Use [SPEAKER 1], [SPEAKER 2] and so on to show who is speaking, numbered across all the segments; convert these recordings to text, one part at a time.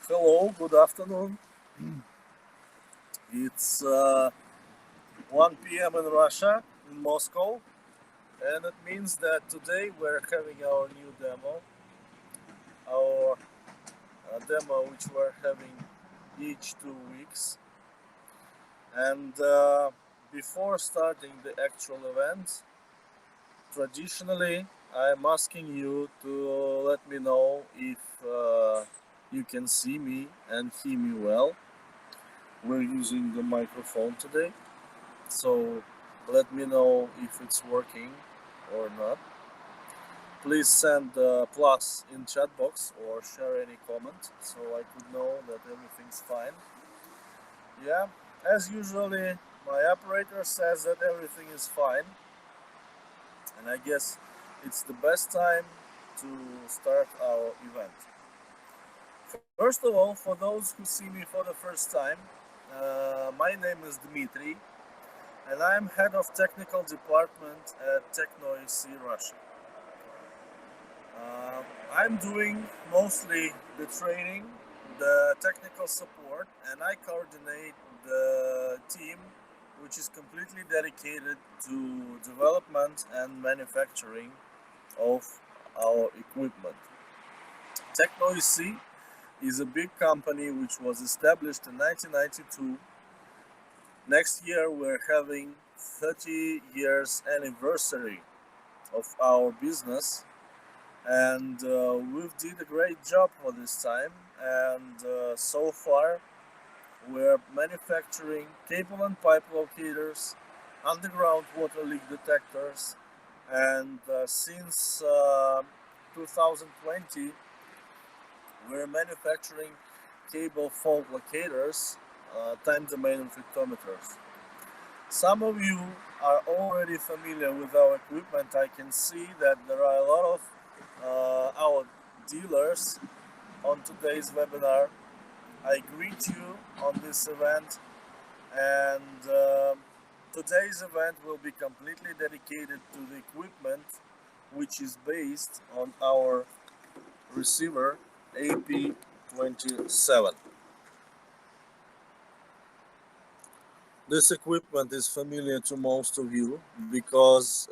[SPEAKER 1] Hello, good afternoon. It's 1 p.m. in Russia, in Moscow, and it means that today we're having our new demo, our demo which we're having each 2 weeks. And before starting the actual event, traditionally I'm asking you to let me know if you can see me and hear me well. We're using the microphone today, so let me know if it's working or not. Please send plus in chat box or share any comment so I could know that everything's fine. Yeah, as usually my operator says that everything is fine, and I guess it's the best time to start our event. First of all, for those who see me for the first time, my name is Dmitry, and I'm head of technical department at TECHNO AC Russia. I'm doing mostly the training, the technical support, and I coordinate the team which is completely dedicated to development and manufacturing of our equipment. TECHNO AC is a big company which was established in 1992. Next year we're having 30 years anniversary of our business, and we've did a great job for this time, and so far we're manufacturing cable and pipe locators, underground water leak detectors, and since 2020 we're manufacturing cable fault locators, time domain reflectometers. Some of you are already familiar with our equipment. I can see that there are a lot of our dealers on today's webinar. I greet you on this event, and today's event will be completely dedicated to the equipment which is based on our receiver AP27. This equipment is familiar to most of you because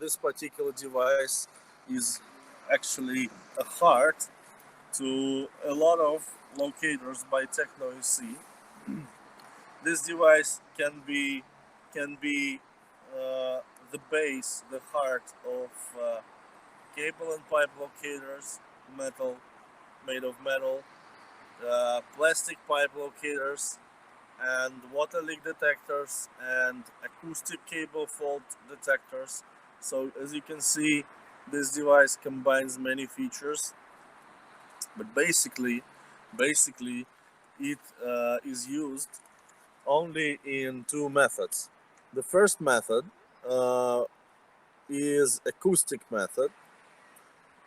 [SPEAKER 1] this particular device is actually a heart to a lot of locators by TECHNO AC. This device can be the base, the heart of cable and pipe locators, metal, made of metal, plastic pipe locators, and water leak detectors, and acoustic cable fault detectors. So as you can see, this device combines many features, but basically it is used only in two methods. The first method is acoustic method,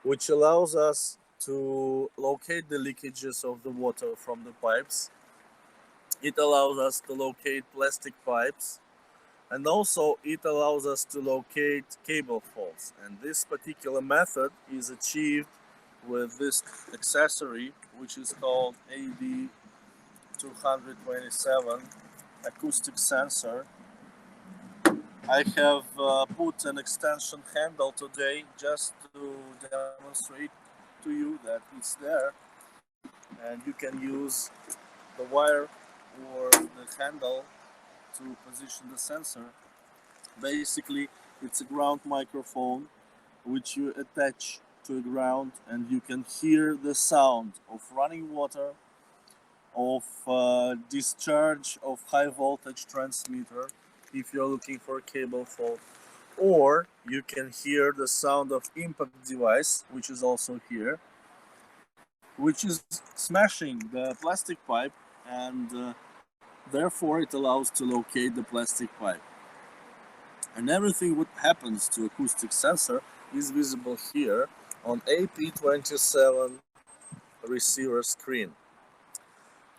[SPEAKER 1] which allows us to locate the leakages of the water from the pipes. It allows us to locate plastic pipes, and also it allows us to locate cable faults. And this particular method is achieved with this accessory, which is called AD227 Acoustic Sensor. I have put an extension handle today just to demonstrate to you that it's there, and you can use the wire or the handle to position the sensor. Basically, it's a ground microphone which you attach to the ground, and you can hear the sound of running water, of discharge of high voltage transmitter if you're looking for a cable fault, or you can hear the sound of impact device, which is also here, which is smashing the plastic pipe, and therefore it allows to locate the plastic pipe. And everything what happens to acoustic sensor is visible here on AP27 receiver screen.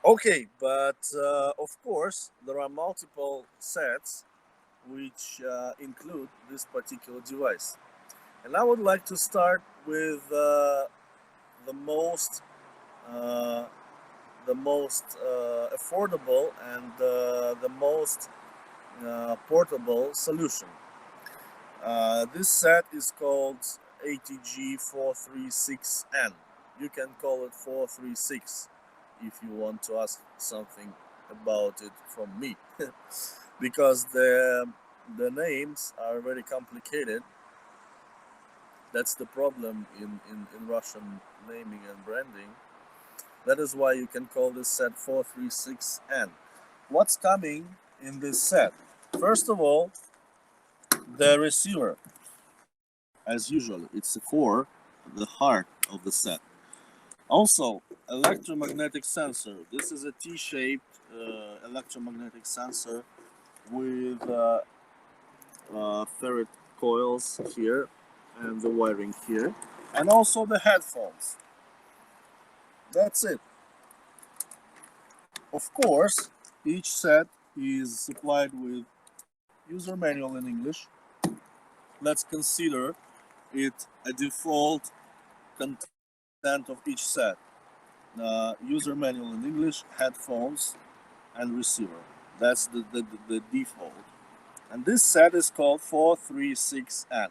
[SPEAKER 1] Okay, but of course there are multiple sets which include this particular device. And I would like to start with the most uh, affordable and the most portable solution. This set is called ATG436N. You can call it 436 if you want to ask something about it from me, because the names are very complicated. That's the problem in Russian naming and branding. That is why you can call this set 436N. What's coming in this set? First of all, the receiver. As usual, it's for the heart of the set. Also, electromagnetic sensor. This is a T-shaped electromagnetic sensor with ferrite coils here and the wiring here, and also the headphones. That's it. Of course, each set is supplied with user manual in English. Let's consider it a default content of each set. User manual in English, headphones, and receiver. That's the default. And this set is called 436N.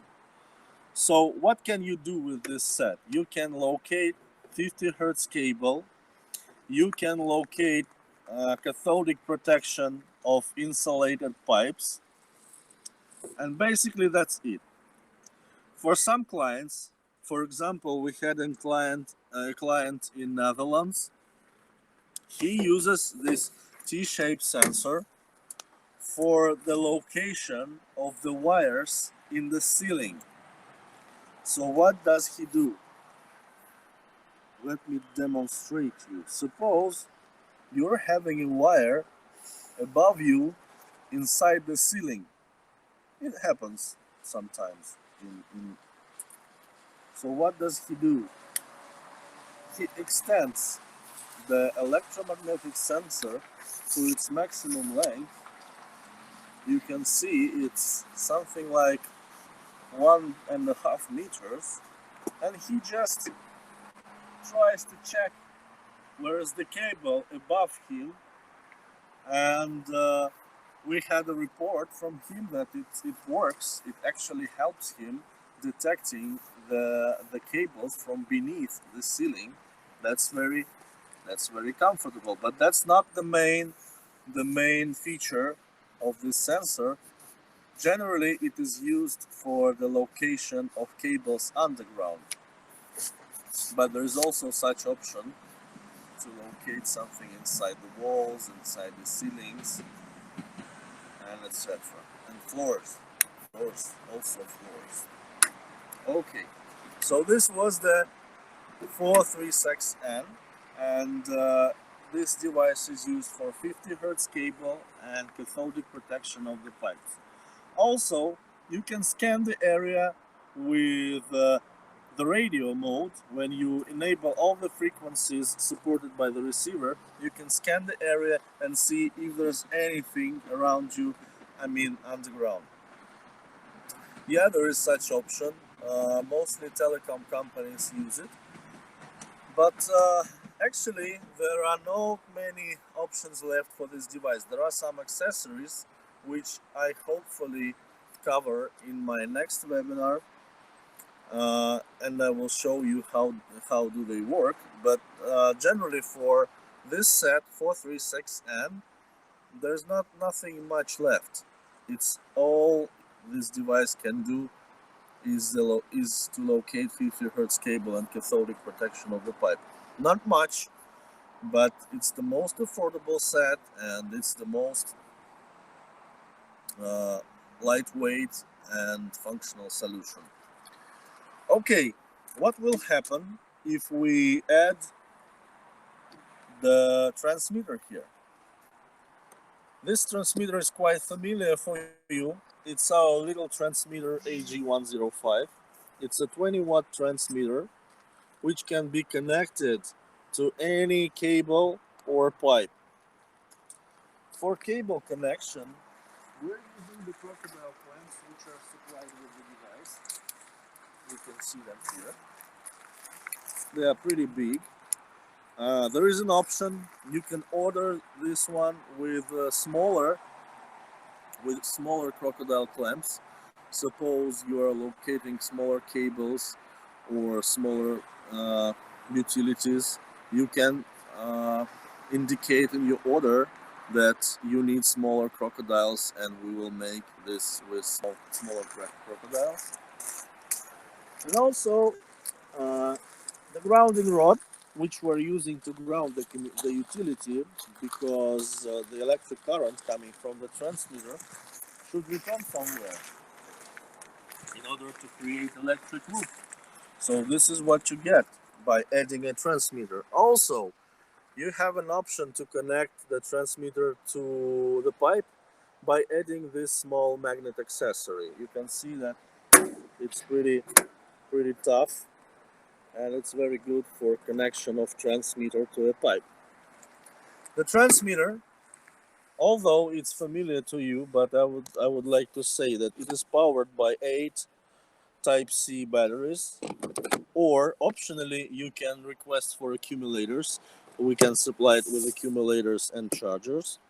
[SPEAKER 1] So what can you do with this set? You can locate 50 Hz cable. You can locate cathodic protection of insulated pipes. And basically that's it. For some clients, for example, we had a client in Netherlands. He uses this T-shaped sensor for the location of the wires in the ceiling. So what does he do? Let me demonstrate you. Suppose you're having a wire above you inside the ceiling. It happens sometimes. So what does he do? He extends the electromagnetic sensor to its maximum length. You can see it's something like 1.5 meters, and he just tries to check where is the cable above him, and we had a report from him that it works. It actually helps him detecting the cables from beneath the ceiling. That's very comfortable, but that's not the main feature of this sensor. Generally, it is used for the location of cables underground, but there is also such option to locate something inside the walls, inside the ceilings, and etc. And floors, also floors. Okay, so this was the 436N, and this device is used for 50 Hz cable and cathodic protection of the pipes. Also, you can scan the area with the radio mode. When you enable all the frequencies supported by the receiver, you can scan the area and see if there's anything around you, underground. Yeah, there is such option. Mostly telecom companies use it. But actually, there are not many options left for this device. There are some accessories which I hopefully cover in my next webinar, and I will show you how do they work. But generally, for this set 436N, there's nothing much left. It's all this device can do is to locate 50 Hz cable and cathodic protection of the pipe. Not much, but it's the most affordable set, and it's the most lightweight and functional solution. Okay, what will happen if we add the transmitter here? This transmitter is quite familiar for you. It's our little transmitter AG105. It's a 20-watt transmitter which can be connected to any cable or pipe. For cable connection, we're using the crocodile clamps which are supplied with the device. You can see them here. They are pretty big. There is an option. You can order this one with smaller crocodile clamps. Suppose you are locating smaller cables or smaller uh, utilities, you can indicate in your order that you need smaller crocodiles, and we will make this with smaller crocodiles. And also uh, the grounding rod, which we're using to ground the utility, because the electric current coming from the transmitter should return somewhere in order to create electric loop. So this is what you get by adding a transmitter. Also, you have an option to connect the transmitter to the pipe by adding this small magnet accessory. You can see that it's pretty tough, and it's very good for connection of transmitter to a pipe. The transmitter, although it's familiar to you, but I would like to say that it is powered by 8 Type C batteries, or optionally you can request for accumulators. We can supply it with accumulators and chargers.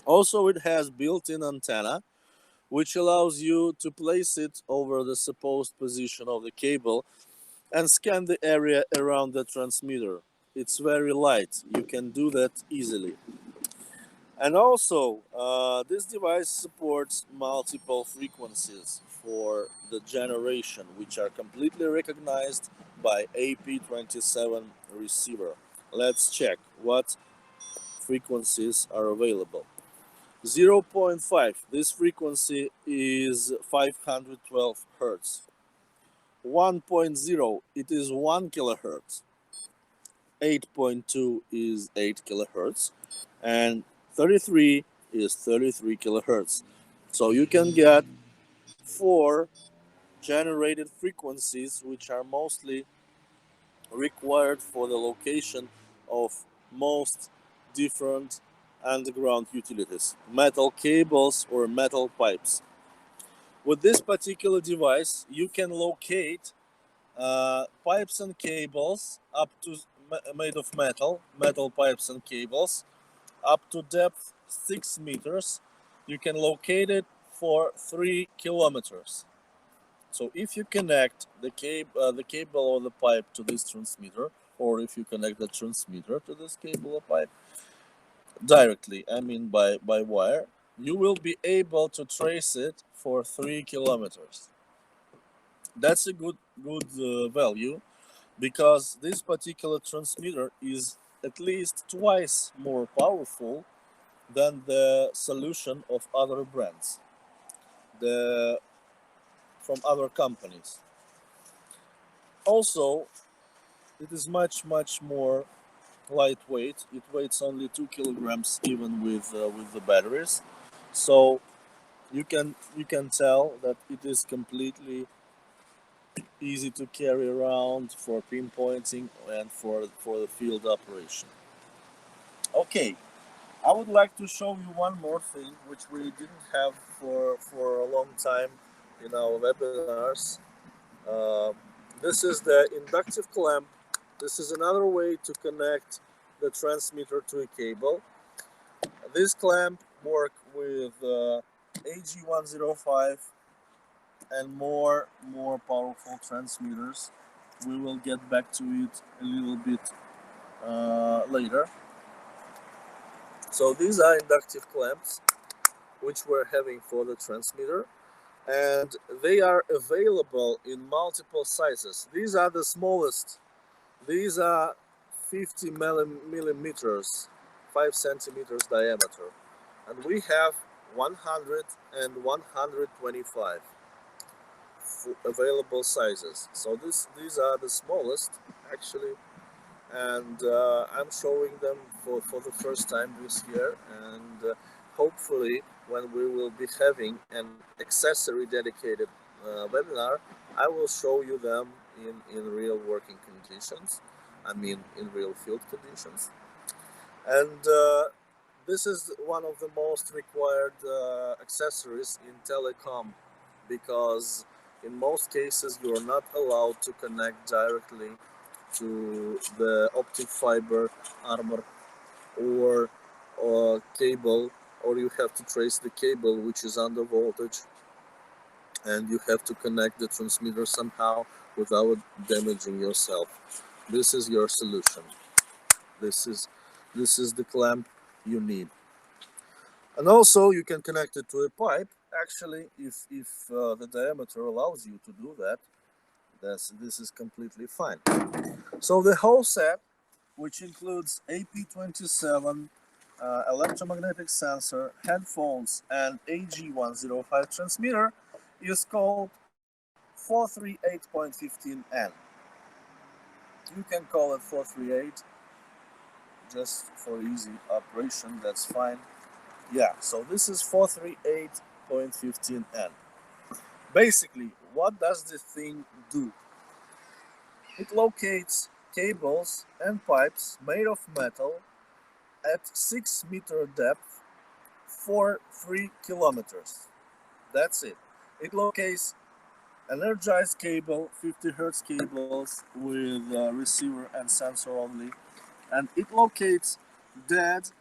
[SPEAKER 1] Also, it has built-in antenna, which allows you to place it over the supposed position of the cable and scan the area around the transmitter. It's very light, you can do that easily. And also, this device supports multiple frequencies for the generation, which are completely recognized by AP27 receiver. Let's check what frequencies are available. 0.5, this frequency is 512 Hertz. 1.0, it is 1 kilohertz. 8.2 is 8 kilohertz. And 33 is 33 kilohertz. So you can get 4 generated frequencies, which are mostly required for the location of most different underground utilities, metal cables or metal pipes. With this particular device, you can locate pipes and cables up to made of metal pipes and cables up to depth 6 meters. You can locate it for 3 kilometers. So if you connect the cable or the pipe to this transmitter, or if you connect the transmitter to this cable or pipe directly, I mean by wire, you will be able to trace it for 3 kilometers. That's a good value, because this particular transmitter is at least twice more powerful than the solution of other brands, the from other companies. Also, it is much more lightweight. It weighs only 2 kilograms, even with the batteries. So you can tell that it is completely easy to carry around for pinpointing and for the field operation. Okay, I would like to show you one more thing which we didn't have for a long time in our webinars. Uh, this is the inductive clamp. This is another way to connect the transmitter to a cable. This clamp work with AG105 and more powerful transmitters. We will get back to it a little bit later. So these are inductive clamps which we're having for the transmitter, and they are available in multiple sizes. These are the smallest. These are 50 millimeters, 5 centimeters diameter, and we have 100 and 125 available sizes. So these are the smallest actually, and I'm showing them for the first time this year, and hopefully when we will be having an accessory dedicated webinar, I will show you them in real working conditions, I mean in real field conditions. And this is one of the most required accessories in telecom, because In most cases, you are not allowed to connect directly to the optic fiber armor or cable, or you have to trace the cable which is under voltage, and you have to connect the transmitter somehow without damaging yourself. This is your solution. This is this is the clamp you need. And also you can connect it to a pipe. Actually, if the diameter allows you to do that, this is completely fine. So the whole set, which includes AP27, electromagnetic sensor, headphones, and AG105 transmitter, is called 438.15N. You can call it 438 just for easy operation, that's fine. Yeah, so this is 438.15N. Basically, what does this thing do? It locates cables and pipes made of metal at 6-meter depth for 3 kilometers. That's it. It locates energized cable, 50 hertz cables with receiver and sensor only, and it locates dead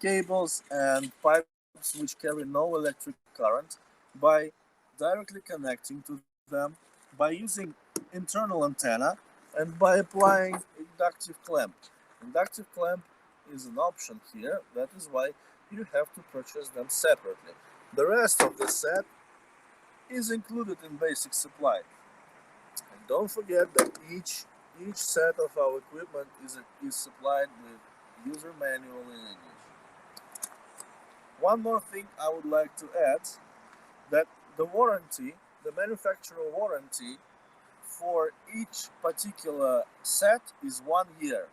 [SPEAKER 1] cables and pipes which carry no electric current by directly connecting to them, by using internal antenna, and by applying inductive clamp. Inductive clamp is an option here, that is why you have to purchase them separately. The rest of the set is included in basic supply. And don't forget that each set of our equipment is supplied with user manual in English. One more thing I would like to add, that the warranty, the manufacturer warranty for each particular set is 1 year,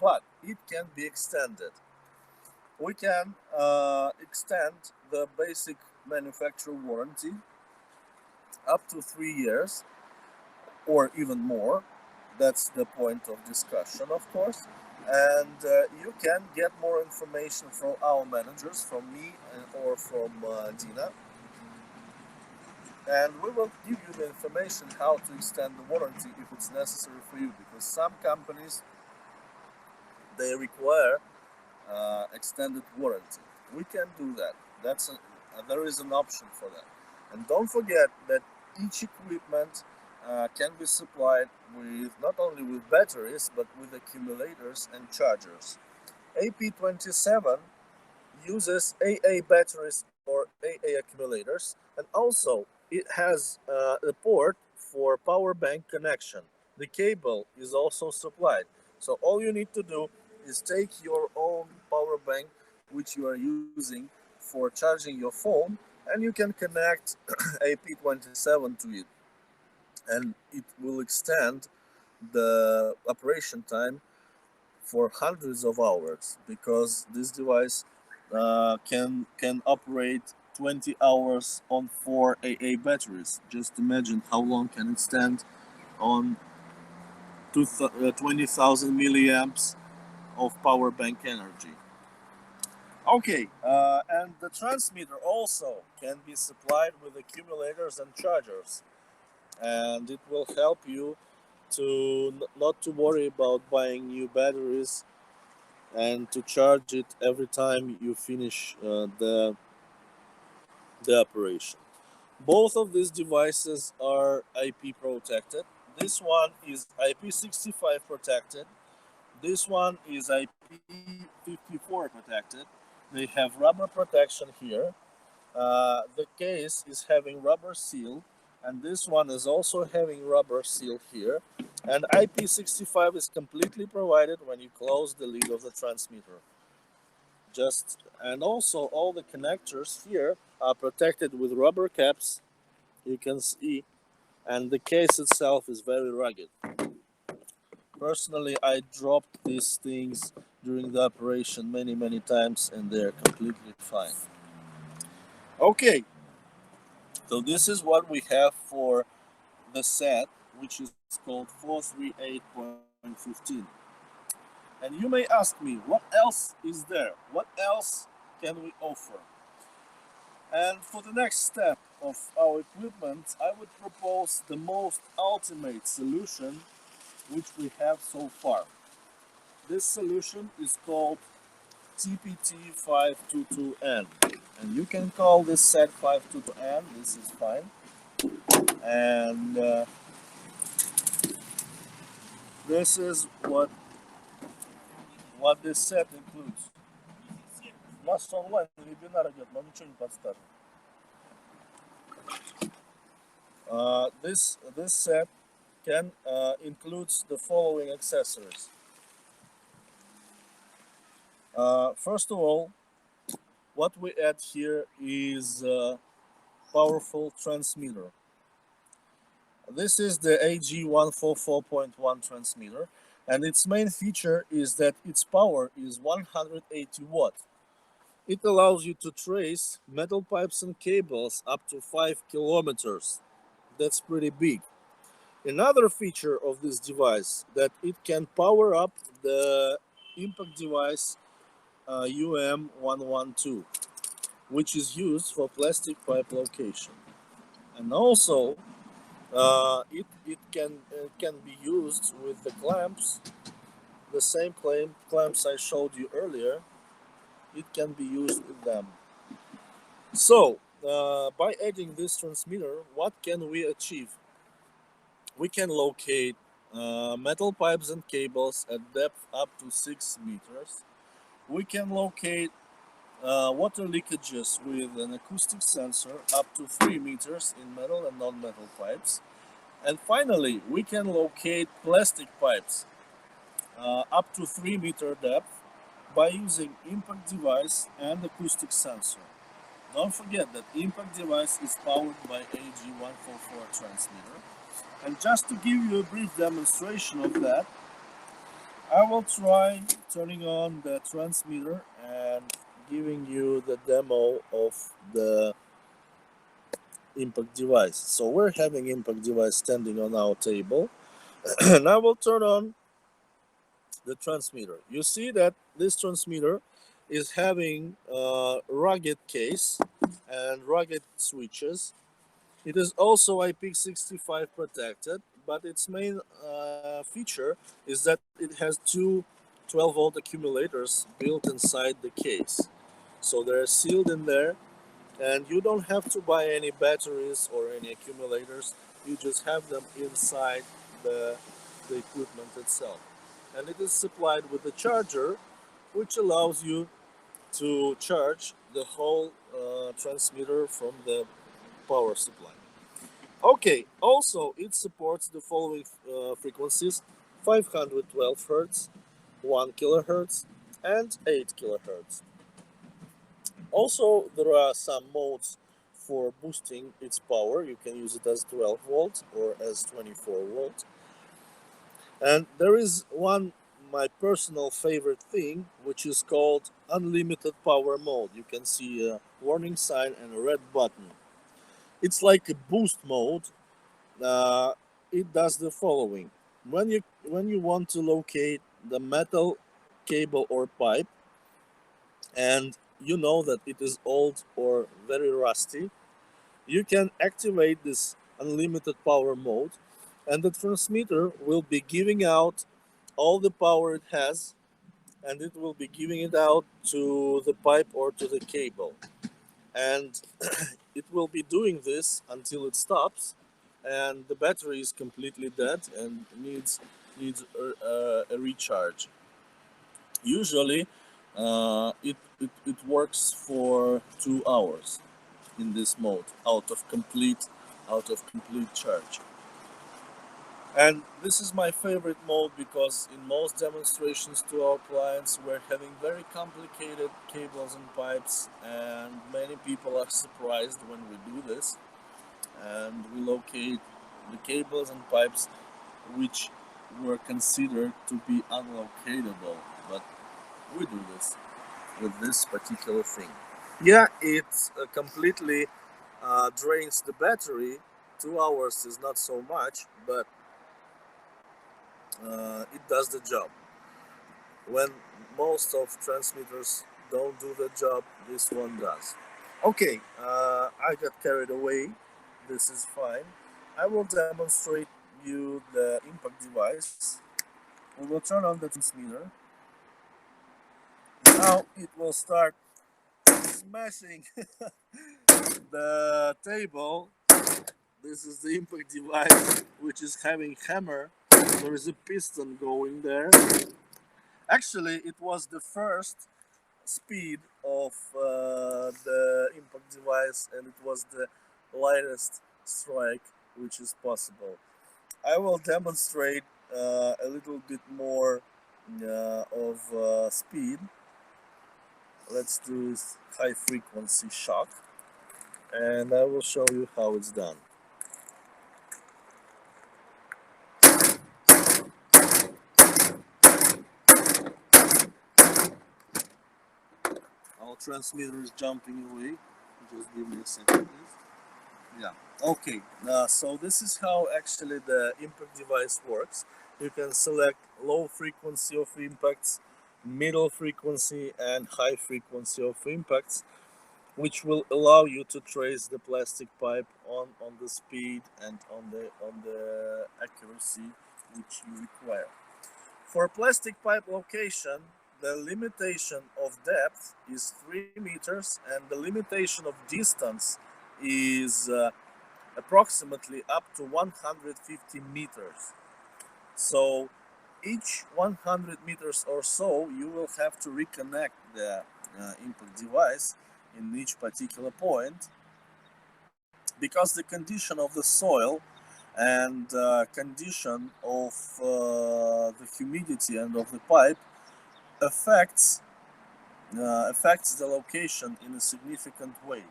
[SPEAKER 1] but it can be extended. We can extend the basic manufacturer warranty up to 3 years or even more. That's the point of discussion, of course. And you can get more information from our managers, from me or from Dina. And we will give you the information how to extend the warranty if it's necessary for you, because some companies, they require extended warranty. We can do that. There is an option for that. And don't forget that each equipment can be supplied with not only with batteries but with accumulators and chargers. AP27 uses AA batteries or AA accumulators, and also it has a port for power bank connection. The cable is also supplied. So all you need to do is take your own power bank which you are using for charging your phone, and you can connect AP27 to it, and it will extend the operation time for hundreds of hours, because this device can operate 20 hours on 4 AA batteries. Just imagine how long can it stand on 20,000 milliamps of power bank energy. Okay, and the transmitter also can be supplied with accumulators and chargers, and it will help you to not to worry about buying new batteries and to charge it every time you finish the operation. Both of these devices are IP protected. This one is IP65 protected. This one is IP54 protected. They have rubber protection here. The case is having rubber seal, and this one is also having rubber seal here. And IP65 is completely provided when you close the lid of the transmitter. And also all the connectors here are protected with rubber caps, you can see, and the case itself is very rugged. Personally, I dropped these things during the operation many times, and they're completely fine. Okay, so this is what we have for the set, which is called 438.15. And you may ask me, what else is there? What else can we offer? And for the next step, of our equipment, I would propose the most ultimate solution which we have so far. This solution is called TPT522N, and you can call this set 522N, this is fine. And this is what this set includes. У нас онлайн вебинар идет, но ничего не подскажет. This set can includes the following accessories. First of all, what we add here is a powerful transmitter. This is the AG144.1 transmitter, and its main feature is that its power is 180 watts. It allows you to trace metal pipes and cables up to 5 kilometers. That's pretty big. Another feature of this device that it can power up the impact device UM112, which is used for plastic pipe location. And also it can be used with the clamps, the same clamps I showed you earlier. It can be used with them. So by adding this transmitter, what can we achieve? We can locate metal pipes and cables at depth up to 6 meters. We can locate water leakages with an acoustic sensor up to 3 meters in metal and non-metal pipes. And finally, we can locate plastic pipes up to 3-meter depth by using impact device and acoustic sensor. Don't forget that impact device is powered by AG144 transmitter. And just to give you a brief demonstration of that, I will try turning on the transmitter and giving you the demo of the impact device. So we're having impact device standing on our table. And I will turn on the transmitter. You see that this transmitter is having a rugged case and rugged switches. It is also IP65 protected, but its main feature is that it has two 12-volt accumulators built inside the case. So they're sealed in there, and you don't have to buy any batteries or any accumulators. You just have them inside the equipment itself. And it is supplied with a charger, which allows you to charge the whole transmitter from the power supply. Okay, also it supports the following frequencies: 512 Hz, 1 kHz, and 8 kHz. Also, there are some modes for boosting its power. You can use it as 12 volt or as 24 volt. And there is one, my personal favorite thing, which is called unlimited power mode. You can see a warning sign and a red button. It's like a boost mode. It does the following: when you want to locate the metal cable or pipe, and you know that it is old or very rusty, you can activate this unlimited power mode, and the transmitter will be giving out all the power it has, and it will be giving it out to the pipe or to the cable. And it will be doing this until it stops and the battery is completely dead and needs a recharge. Usually it works for 2 hours in this mode out of complete charge. And this is my favorite mode because in most demonstrations to our clients, we're having very complicated cables and pipes, and many people are surprised when we do this. And we locate the cables and pipes which were considered to be unlocatable, but we do this with this particular thing. Yeah, it completely drains the battery. 2 hours is not so much, but it does the job. When most of transmitters don't do the job, this one does. Okay, I got carried away. This is fine. I will demonstrate you the impact device. We will turn on the transmitter. Now it will start smashing the table. This is the impact device, which is having hammer. There is a piston going there. Actually, it was the first speed of the impact device, and it was the lightest strike which is possible. I will demonstrate a little bit more of speed. Let's do high frequency shock, and I will show you how it's done. Our transmitter is jumping away. Just give me a second, please. Yeah. Okay. So this is how actually the impact device works. You can select low frequency of impacts, middle frequency, and high frequency of impacts, which will allow you to trace the plastic pipe on the speed and on the accuracy which you require. For plastic pipe location, the limitation of depth is 3 meters and the limitation of distance is approximately up to 150 meters. So each 100 meters or so, you will have to reconnect the impact device in each particular point, because the condition of the soil and condition of the humidity and of the pipe affects affects the location in a significant way.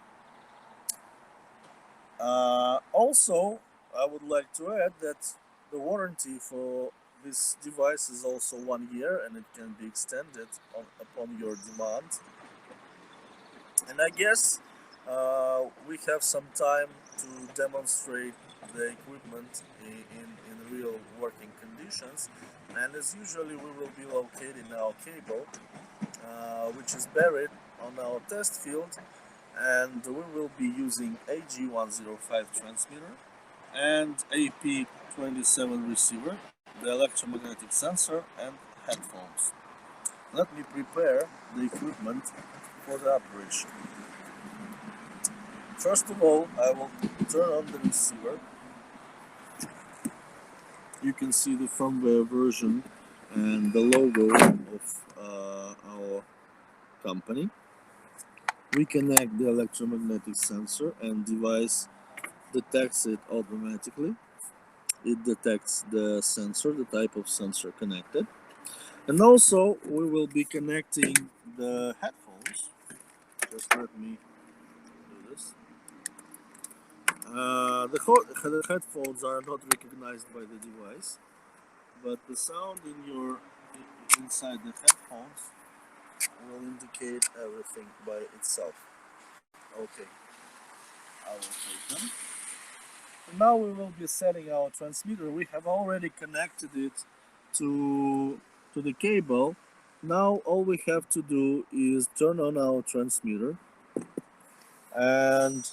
[SPEAKER 1] Also, I would like to add that the warranty for this device is also 1 year, and it can be extended upon your demand. And I guess we have some time to demonstrate the equipment in real working conditions. And as usually, we will be locating our cable, which is buried on our test field, and we will be using AG105 transmitter and AP27 receiver, the electromagnetic sensor, and headphones. Let me prepare the equipment for the operation. First of all, I will turn on the receiver. You can see the firmware version and the logo of our company. We connect the electromagnetic sensor and device detects it automatically. It detects the sensor, the type of sensor connected. And also we will be connecting the headphones. Just let me do this. The headphones are not recognized by the device, but the sound inside the headphones will indicate everything by itself. Okay, I will take them. And now we will be setting our transmitter. We have already connected it to the cable. Now all we have to do is turn on our transmitter, and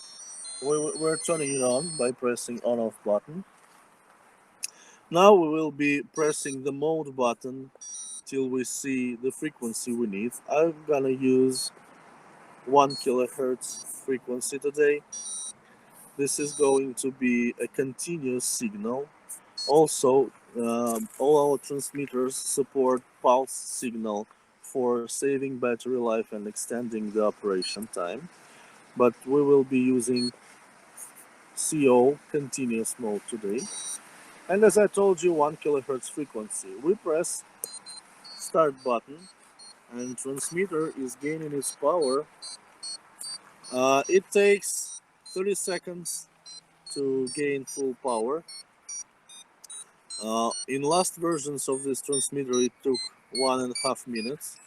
[SPEAKER 1] we're turning it on by pressing on off button. Now we will be pressing the mode button till we see the frequency we need. I'm gonna use 1 kilohertz frequency today. This is going to be a continuous signal. Also, all our transmitters support pulse signal for saving battery life and extending the operation time. But we will be using CO continuous mode today. And as I told you, 1 kilohertz frequency. We press start button and transmitter is gaining its power. It takes 30 seconds to gain full power. In last versions of this transmitter it took 1.5 minutes,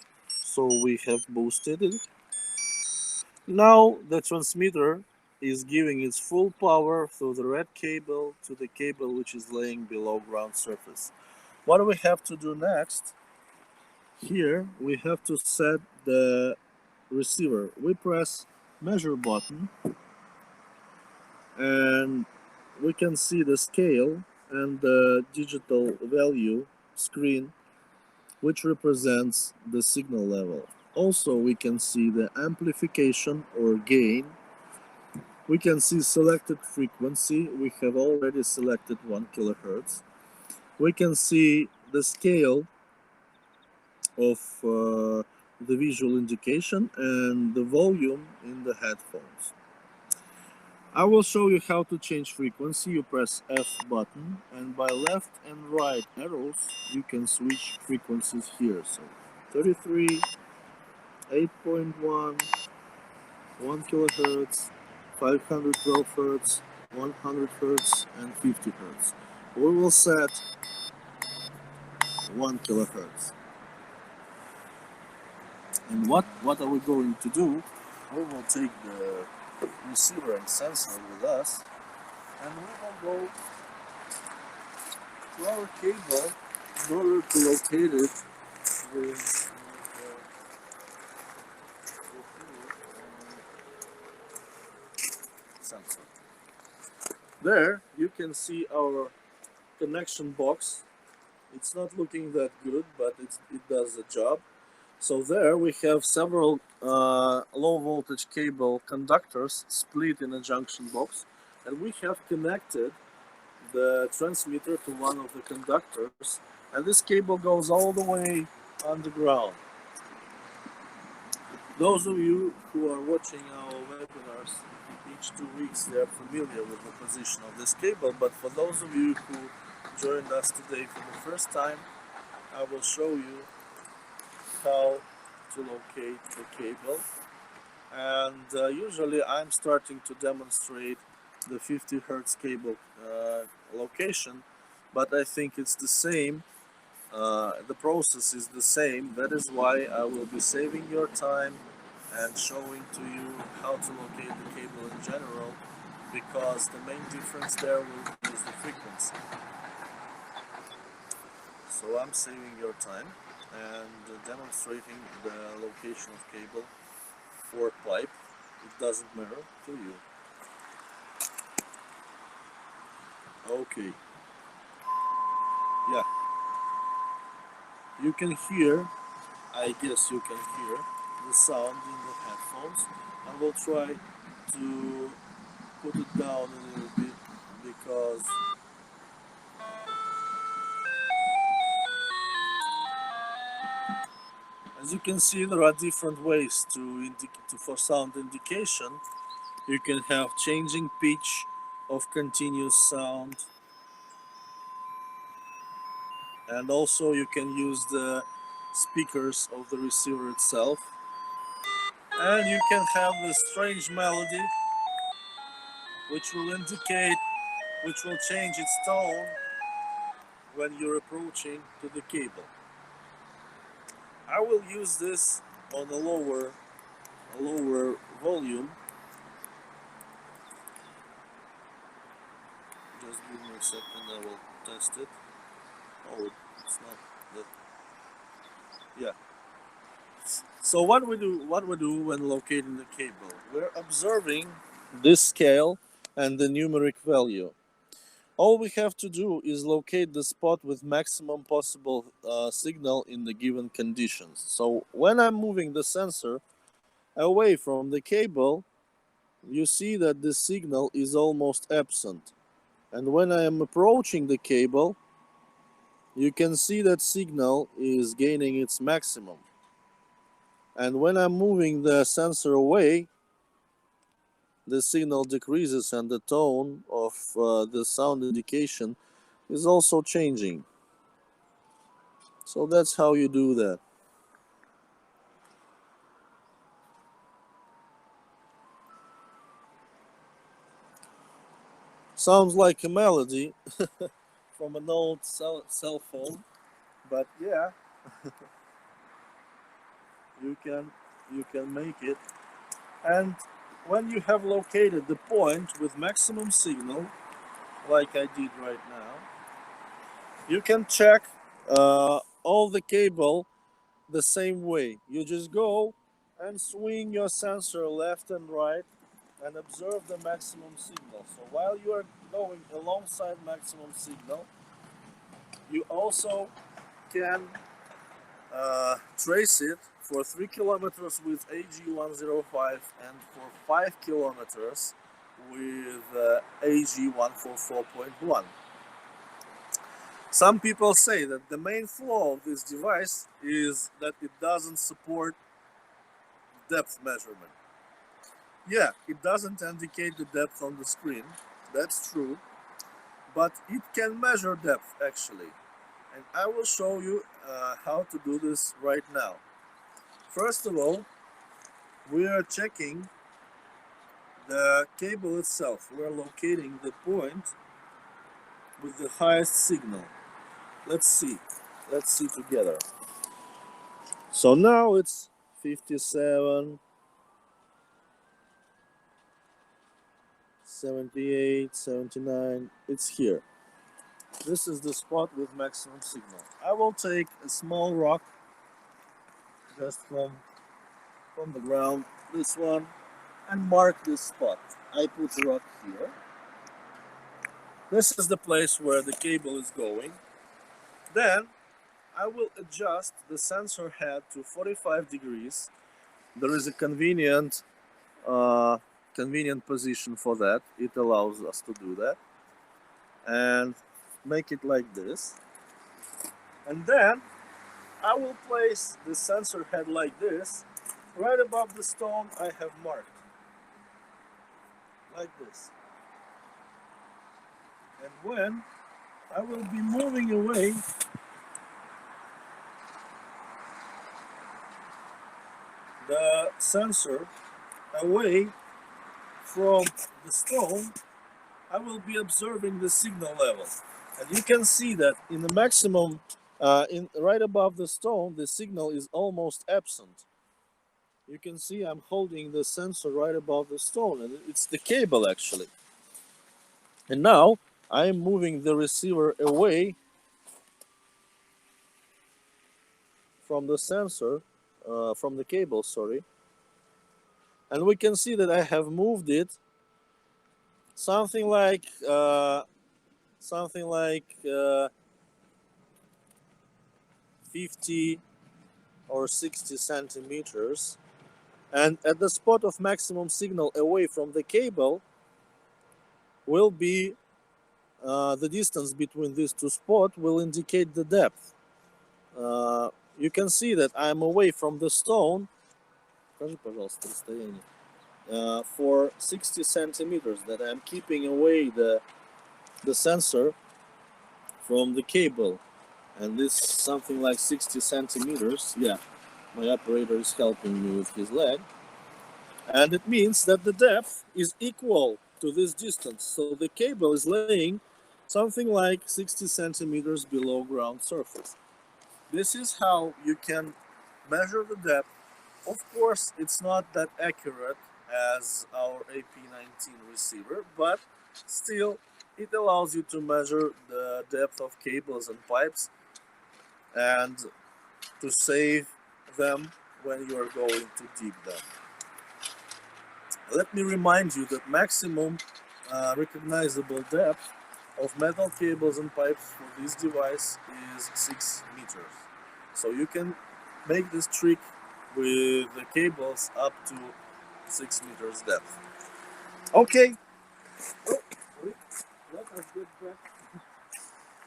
[SPEAKER 1] so we have boosted it. Now the transmitter is giving its full power through the red cable to the cable which is laying below ground surface. What do we have to do next? Here we have to set the receiver. We press measure button, and we can see the scale and the digital value screen, which represents the signal level. Also, we can see the amplification or gain. We can see selected frequency. We have already selected 1 kilohertz. We can see the scale of the visual indication and the volume in the headphones. I will show you how to change frequency. You press F button, and by left and right arrows you can switch frequencies here. So 33, 8.1, 1 kilohertz, 512 hertz, 100 hertz, and 50 hertz. We will set 1 kilohertz. And what are we going to do? We will take the receiver and sensor with us, and we will go to our cable in order to locate it with sensor. There you can see our connection box. It's not looking that good, but it does the job. So there we have several low voltage cable conductors split in a junction box, and we have connected the transmitter to one of the conductors, and this cable goes all the way underground. Those of you who are watching our webinars each 2 weeks, they are familiar with the position of this cable, but for those of you who joined us today for the first time, I will show you how to locate the cable. And usually I'm starting to demonstrate the 50 hertz cable location, but I think it's the same. The process is the same. That is why I will be saving your time and showing to you how to locate the cable in general, because the main difference there will be is the frequency. So I'm saving your time and demonstrating the location of cable for pipe. It doesn't matter to you. Okay. Yeah. You can hear, I guess you can hear the sound in the headphones. I will try to put it down a little bit because as you can see, there are different ways for sound indication. You can have changing pitch of continuous sound, and also you can use the speakers of the receiver itself, and you can have this strange melody which will indicate, which will change its tone when you're approaching to the cable. I will use this on a lower volume. Just give me a second, I will test it. Oh, it's not that. Yeah. So what we do when locating the cable, we're observing this scale and the numeric value. All we have to do is locate the spot with maximum possible signal in the given conditions. So when I'm moving the sensor away from the cable, you see that the signal is almost absent. And when I am approaching the cable, you can see that signal is gaining its maximum. And when I'm moving the sensor away, the signal decreases and the tone of the sound indication is also changing. So that's how you do that. Sounds like a melody from an old cell phone, but yeah, you can make it. And when you have located the point with maximum signal, like I did right now, you can check all the cable the same way. You just go and swing your sensor left and right and observe the maximum signal. So while you are going alongside maximum signal, you also can trace it for 3 kilometers with AG105 and for 5 kilometers with AG144.1. Some people say that the main flaw of this device is that it doesn't support depth measurement. Yeah, it doesn't indicate the depth on the screen, that's true, but it can measure depth actually. And I will show you how to do this right now. First of all, we are checking the cable itself. We are locating the point with the highest signal. Let's see. Let's see together. So now it's 57, 78, 79. It's here. This is the spot with maximum signal. I will take a small rock just from the ground, this one, and mark this spot. I put the rock here. This is the place where the cable is going. Then I will adjust the sensor head to 45 degrees. There is a convenient position for that. It allows us to do that. And make it like this. And then I will place the sensor head like this, right above the stone I have marked. Like this. And when I will be moving away the sensor away from the stone, I will be observing the signal level. And you can see that in the maximum, right above the stone, the signal is almost absent. You can see I'm holding the sensor right above the stone, and it's the cable actually. And now I'm moving the receiver away from the sensor, from the cable, sorry. And we can see that I have moved it something like something like 50 or 60 centimeters. And at the spot of maximum signal away from the cable will be the distance between these two spots will indicate the depth. You can see that I'm away from the stone for 60 centimeters, that I'm keeping away the sensor from the cable. And this something like 60 centimeters. Yeah, my operator is helping me with his leg. And it means that the depth is equal to this distance. So the cable is laying something like 60 centimeters below ground surface. This is how you can measure the depth. Of course, it's not that accurate as our AP19 receiver, but still it allows you to measure the depth of cables and pipes and to save them when you are going to dig them. Let me remind you that maximum recognizable depth of metal cables and pipes for this device is 6 meters. So you can make this trick with the cables up to 6 meters depth. Okay. Oh, let us get back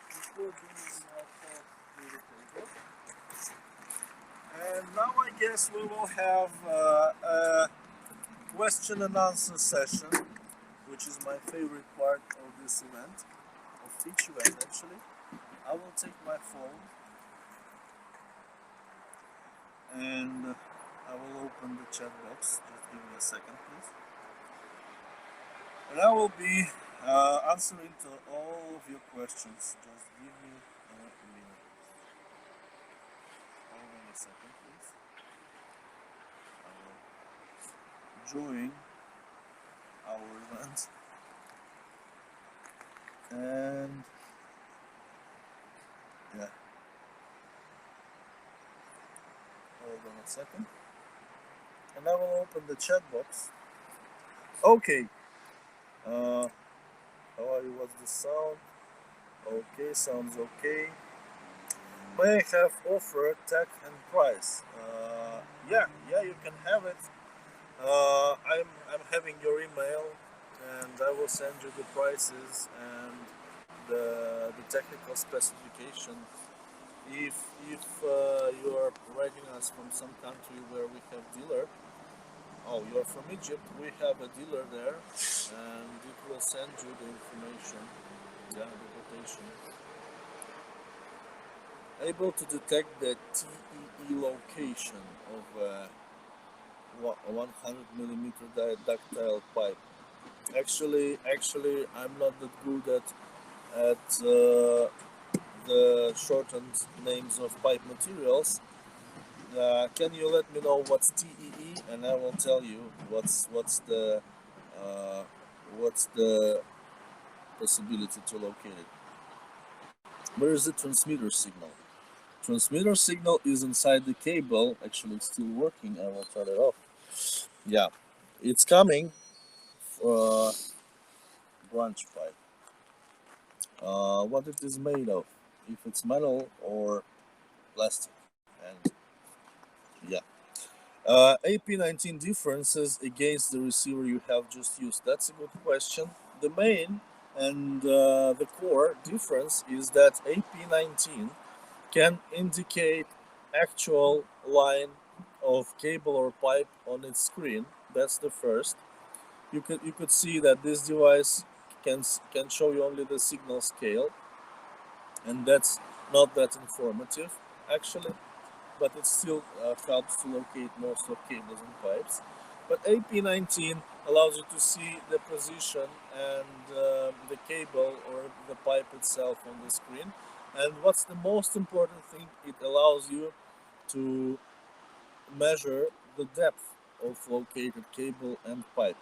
[SPEAKER 1] before bringing our fault to the table. And now I guess we will have a question and answer session, which is my favorite part of this event, of each event actually. I will take my phone and I will open the chat box. Just give me a second, please. And I will be answering to all of your questions. Just give me a minute. Hold on a second, please. I will join our event. And yeah, hold on a second. and I will open the chat box. Okay. How are you? What's the sound? Okay, sounds okay. May I have offer, tag, and price? Yeah, you can have it. I'm having your email, and I will send you the prices and the technical specification. If you are writing us from some country where we have dealer, oh, you're from Egypt, we have a dealer there, and it will send you the information, yeah, the quotation. Able to detect the TEE location of 100 millimeter ductile pipe. Actually, I'm not that good at the shortened names of pipe materials. Can you let me know what's TEE, and I will tell you uh, what's the possibility to locate it. Where is the transmitter signal? Transmitter signal is inside the cable. Actually, it's still working. I will turn it off. Yeah, it's coming. Uh, Branch pipe. What it is made of? If it's metal or plastic, and yeah. AP19 differences against the receiver you have just used. That's a good question. The main and the core difference is that AP19 can indicate actual line of cable or pipe on its screen. That's the first. You could see that this device can show you only the signal scale, and that's not that informative actually, but it still helps to locate most of cables and pipes. But AP19 allows you to see the position and the cable or the pipe itself on the screen. And what's the most important thing, it allows you to measure the depth of located cable and pipe.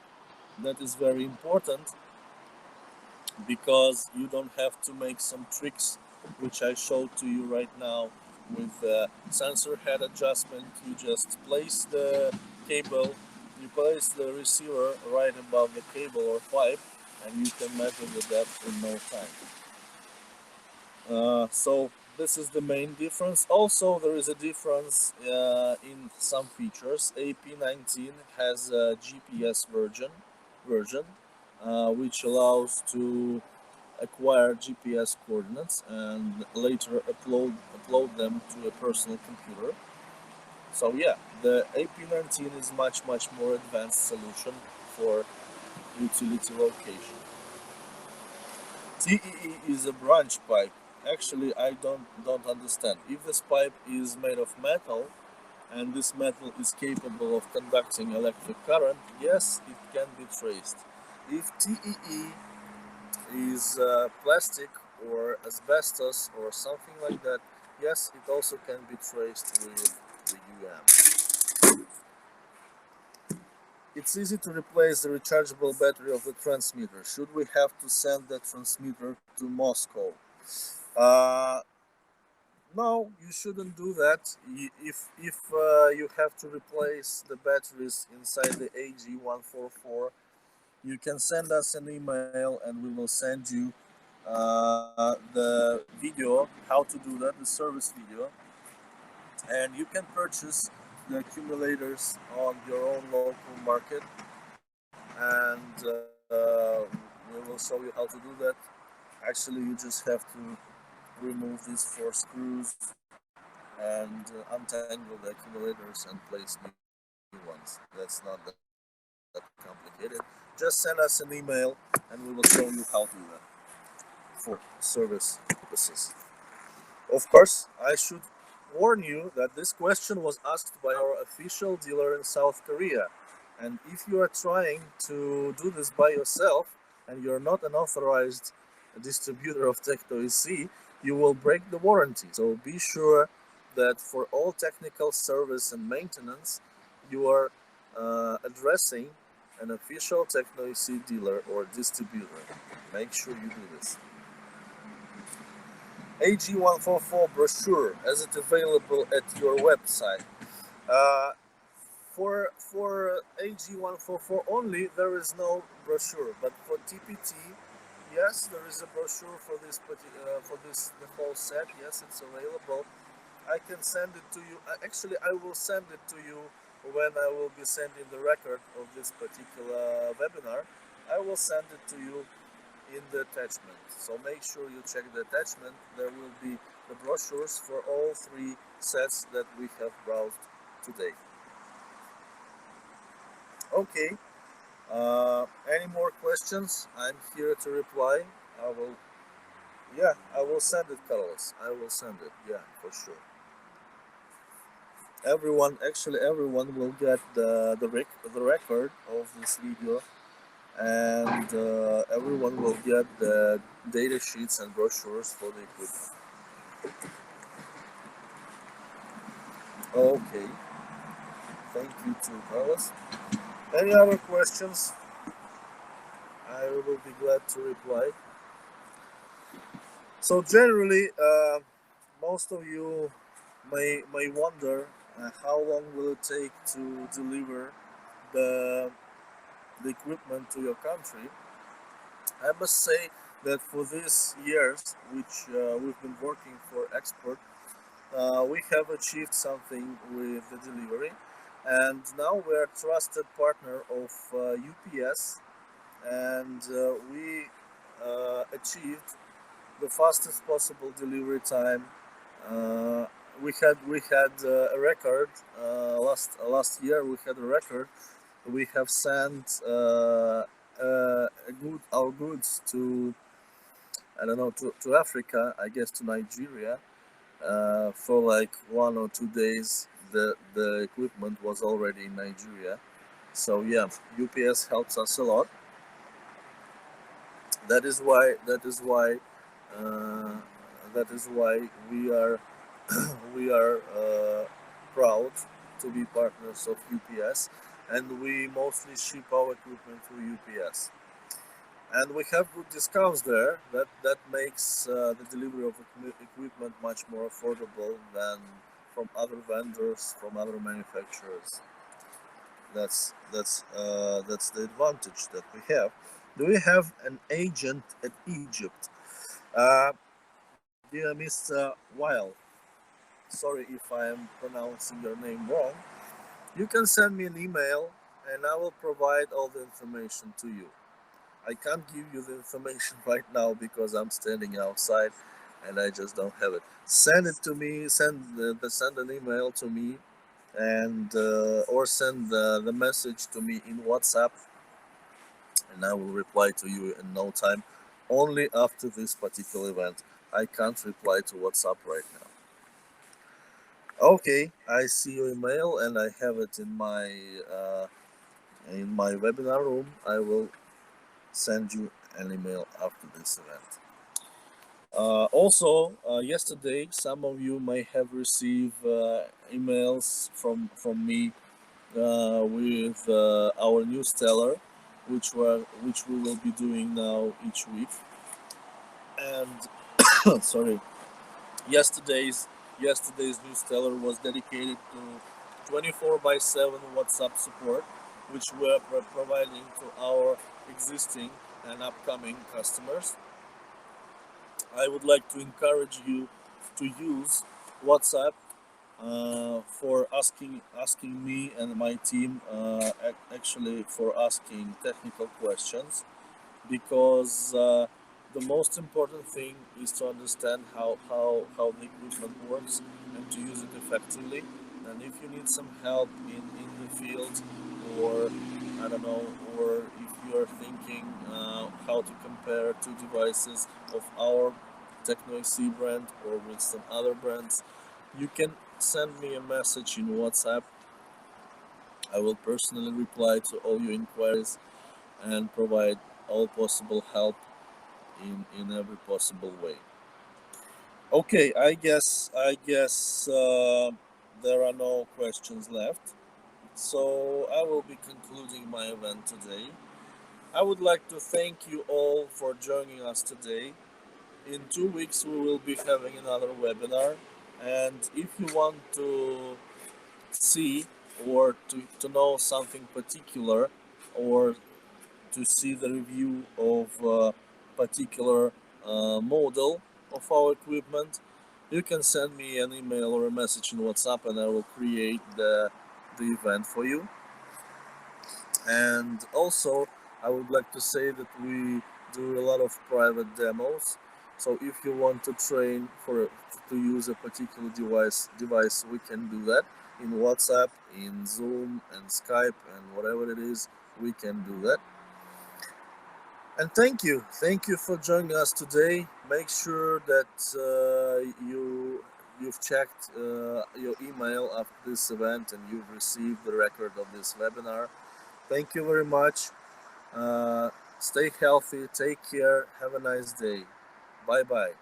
[SPEAKER 1] That is very important because you don't have to make some tricks which I showed to you right now with sensor head adjustment. You just place the cable, you place the receiver right above the cable or pipe, and you can measure the depth in no time. So this is the main difference. Also, there is a difference in some features. AP19 has a GPS version which allows to acquire GPS coordinates and later upload them to a personal computer. So yeah, the AP19 is much more advanced solution for utility location. TEE is a branch pipe. Actually, I don't understand. If this pipe is made of metal and this metal is capable of conducting electric current, yes, it can be traced. If TEE is plastic or asbestos or something like that, yes, it also can be traced with the UM. It's easy to replace the rechargeable battery of the transmitter. Should we have to send the transmitter to Moscow? Uh, no, you shouldn't do that. If you have to replace the batteries inside the AG144, you can send us an email and we will send you the video how to do that, the service video, and you can purchase the accumulators on your own local market, and we will show you how to do that. Actually, you just have to remove these 4 screws and untangle the accumulators and place new ones. That's not that complicated. Just send us an email and we will show you how to do that for service purposes. Of course, I should warn you that this question was asked by our official dealer in South Korea. And if you are trying to do this by yourself and you're not an authorized distributor of TECHNO AC, you will break the warranty. So be sure that for all technical service and maintenance, you are addressing an official TECHNO AC dealer or distributor. Make sure you do this. AG144 brochure, is it available at your website? Uh, for AG144 only, there is no brochure, but for TPT, yes, there is a brochure for for this the whole set. Yes, it's available. I can send it to you. Actually, I will send it to you when I will be sending the record of this particular webinar. I will send it to you in the attachment. So make sure you check the attachment. There will be the brochures for all three sets that we have browsed today. Okay. Any more questions? I'm here to reply. I will. Yeah, I will send it, Carlos. I will send it. Yeah, for sure. Everyone will get the record of this video, and everyone will get the data sheets and brochures for the equipment. Okay, thank you too, Carlos. Any other questions? I will be glad to reply. So generally, most of you may wonder how long will it take to deliver the the equipment to your country. I must say that for these years, which we've been working for export, we have achieved something with the delivery, and now we're a trusted partner of UPS, and we achieved the fastest possible delivery time. Uh, we had a record last year. We had a record. We have sent our goods to, I don't know, to Africa, I guess to Nigeria, for like 1 or 2 days. The equipment was already in Nigeria. So yeah, UPS helps us a lot. That is why uh, we are we are proud to be partners of UPS, and we mostly ship our equipment through UPS. And we have good discounts there. That makes the delivery of equipment much more affordable than from other vendors, from other manufacturers. That's the advantage that we have. Do we have an agent at Egypt? Uh, Dear Mr. Weil, sorry if I am pronouncing your name wrong. You can send me an email, and I will provide all the information to you. I can't give you the information right now because I'm standing outside and I just don't have it. Send it to me. Send an email to me, and or send the message to me in WhatsApp, and I will reply to you in no time. Only after this particular event. I can't reply to WhatsApp right now. Okay, I see your email and I have it in my webinar room. I will send you an email after this event. Also, yesterday, some of you may have received emails from me with our newsletter, which we will be doing now each week. And sorry, yesterday's newsletter was dedicated to 24/7 WhatsApp support, which we're providing to our existing and upcoming customers. I would like to encourage you to use WhatsApp for asking me and my team, actually for asking technical questions, because the most important thing is to understand how the equipment works and to use it effectively. And if you need some help in the field, or I don't know, or if you are thinking how to compare two devices of our TECHNO AC brand or with some other brands, you can send me a message in WhatsApp. I will personally reply to all your inquiries and provide all possible help in every possible way. Okay, I guess there are no questions left, so I will be concluding my event today. I would like to thank you all for joining us today. In 2 weeks we will be having another webinar, and if you want to see or to know something particular, or to see the review of a particular model of our equipment, you can send me an email or a message in WhatsApp, and I will create the event for you. And also, I would like to say that we do a lot of private demos. So if you want to train to use a particular device, we can do that in WhatsApp, in Zoom, and Skype, and whatever it is, we can do that. And thank you for joining us today. Make sure that you've checked your email after this event and you've received the record of this webinar. Thank you very much. Stay healthy, take care, have a nice day. Bye bye.